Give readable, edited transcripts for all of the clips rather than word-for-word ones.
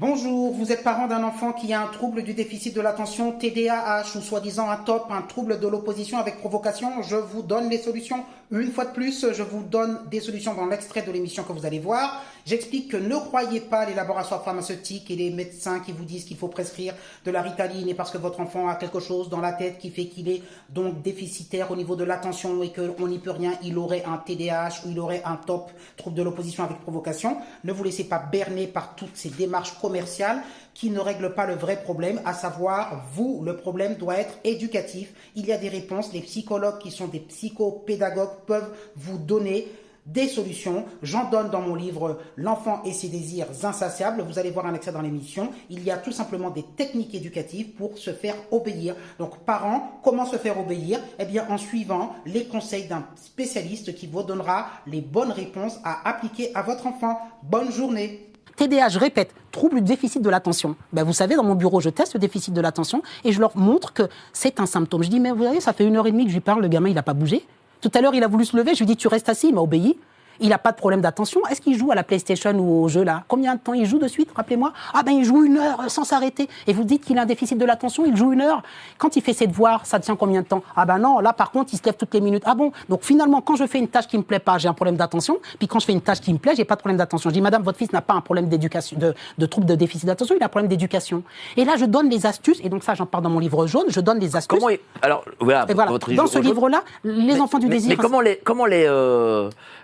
Bonjour, vous êtes parent d'un enfant qui a un trouble du déficit de l'attention, TDAH ou soi-disant un TOP, un trouble de l'opposition avec provocation. Je vous donne les solutions. Une fois de plus, je vous donne des solutions dans l'extrait de l'émission que vous allez voir. J'explique que ne croyez pas les laboratoires pharmaceutiques et les médecins qui vous disent qu'il faut prescrire de la Ritaline et parce que votre enfant a quelque chose dans la tête qui fait qu'il est donc déficitaire au niveau de l'attention et qu'on n'y peut rien, il aurait un TDAH ou il aurait un TOP, trouble de l'opposition avec provocation. Ne vous laissez pas berner par toutes ces démarches commerciales qui ne règlent pas le vrai problème, à savoir, vous, le problème doit être éducatif. Il y a des réponses, les psychologues qui sont des psychopédagogues peuvent vous donner des solutions. J'en donne dans mon livre L'enfant et ses désirs insatiables. Vous allez voir un extrait dans l'émission. Il y a tout simplement des techniques éducatives pour se faire obéir. Donc, parents, comment se faire obéir? Eh bien, en suivant les conseils d'un spécialiste qui vous donnera les bonnes réponses à appliquer à votre enfant. Bonne journée. TDAH, je répète, trouble du déficit de l'attention. Ben, vous savez, dans mon bureau, je teste le déficit de l'attention et je leur montre que c'est un symptôme. Je dis, mais vous savez, ça fait 1h30 que je lui parle, le gamin, il n'a pas bougé. Tout à l'heure, il a voulu se lever, je lui dis, tu restes assis, il m'a obéi. Il n'a pas de problème d'attention. Est-ce qu'il joue à la PlayStation ou au jeu là? Combien de temps il joue de suite? Rappelez-moi. Ah ben il joue 1 heure sans s'arrêter. Et vous dites qu'il a un déficit de l'attention, il joue 1 heure. Quand il fait ses devoirs, ça tient combien de temps? Ah ben non, là par contre, il se lève toutes les minutes. Ah bon? Donc finalement, quand je fais une tâche qui me plaît pas, j'ai un problème d'attention. Puis quand je fais une tâche qui me plaît, j'ai pas de problème d'attention. Je dis, madame, votre fils n'a pas un problème d'éducation, de trouble de déficit d'attention, il a un problème d'éducation. Et là, je donne les astuces. Et donc ça, j'en parle dans mon livre jaune. Je donne les astuces. Alors voilà, et voilà. Votre Dans ce livre-là, les enfants du désir. Mais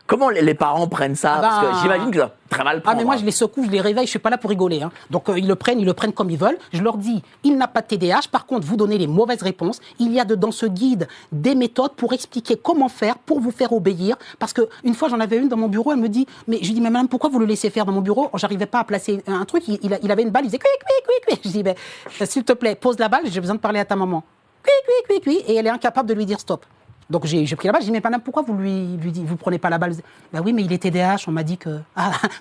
comment les parents prennent ça? Parce que j'imagine que ça très mal prendre. Ah mais moi je les secoue, je les réveille, je suis pas là pour rigoler. Hein. Donc ils le prennent comme ils veulent. Je leur dis, il n'a pas de TDAH. Par contre, vous donnez les mauvaises réponses. Il y a dans ce guide des méthodes pour expliquer comment faire pour vous faire obéir. Parce que une fois j'en avais une dans mon bureau, elle me dit, mais je dis mais madame pourquoi vous le laissez faire dans mon bureau? J'arrivais pas à placer un truc. Il avait une balle, il disait cuic. Je dis ben s'il te plaît pose la balle, j'ai besoin de parler à ta maman. Cuic. Et elle est incapable de lui dire stop. Donc j'ai pris la balle, j'ai dit mais madame pourquoi vous prenez pas la balle? Ben oui mais il est TDAH, on m'a dit que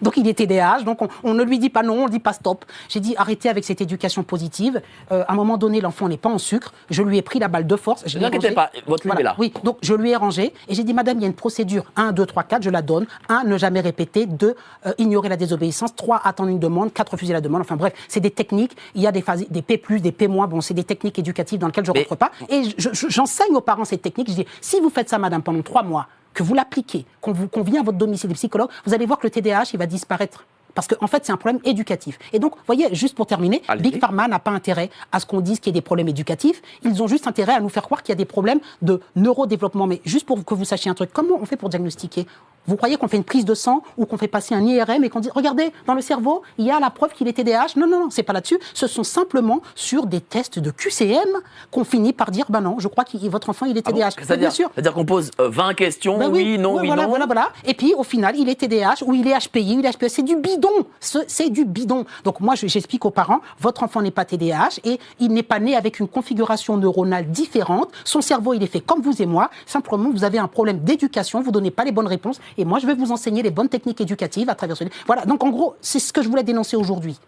donc il est TDAH, donc on ne lui dit pas non, on ne dit pas stop. J'ai dit arrêtez avec cette éducation positive. À un moment donné l'enfant n'est pas en sucre, je lui ai pris la balle de force. Ne vous inquiétez pas, votre livre est là. Oui, donc je lui ai rangé et j'ai dit madame il y a une procédure 1, 2, 3, 4, je la donne. 1, ne jamais répéter. 2, ignorer la désobéissance. 3, attendre une demande. 4, refuser la demande. Enfin bref, c'est des techniques. Il y a des phases, des P+, des P-, bon c'est des techniques éducatives dans lesquelles je ne rentre pas. Et j'enseigne aux parents cette technique. Je dis si vous faites ça madame pendant 3 mois, que vous l'appliquez, qu'on vient à votre domicile des psychologues, vous allez voir que le TDAH, il va disparaître. Parce qu'en fait, c'est un problème éducatif. Et donc, vous voyez, juste pour terminer, Big Pharma n'a pas intérêt à ce qu'on dise qu'il y ait des problèmes éducatifs. Ils ont juste intérêt à nous faire croire qu'il y a des problèmes de neurodéveloppement. Mais juste pour que vous sachiez un truc, comment on fait pour diagnostiquer? Vous croyez qu'on fait une prise de sang ou qu'on fait passer un IRM et qu'on dit, regardez, dans le cerveau, il y a la preuve qu'il est TDAH? Non, c'est pas là-dessus. Ce sont simplement sur des tests de QCM qu'on finit par dire, ben non, je crois que votre enfant, il est TDAH. Bien sûr. C'est-à-dire qu'on pose 20 questions, oui, non. Voilà. Et puis, au final, il est TDAH ou il est HPI, ou il est HPE. C'est du bidon. C'est du bidon. Donc, moi, j'explique aux parents, votre enfant n'est pas TDAH et il n'est pas né avec une configuration neuronale différente. Son cerveau, il est fait comme vous et moi. Simplement, vous avez un problème d'éducation, vous ne donnez pas les bonnes réponses. Et moi, je vais vous enseigner les bonnes techniques éducatives à travers ce livre. Voilà, donc en gros, c'est ce que je voulais dénoncer aujourd'hui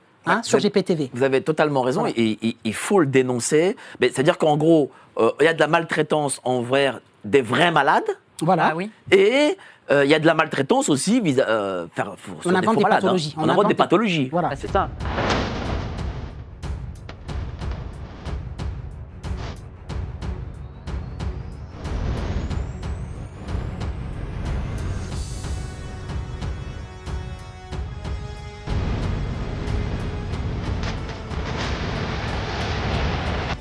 sur GPTV. Vous avez totalement raison, voilà. Et il faut le dénoncer. C'est-à-dire qu'en gros, il y a de la maltraitance envers des vrais malades. Voilà. Ah, oui. Et il y a de la maltraitance aussi on invente des pathologies. On invente des pathologies. Voilà. C'est ça.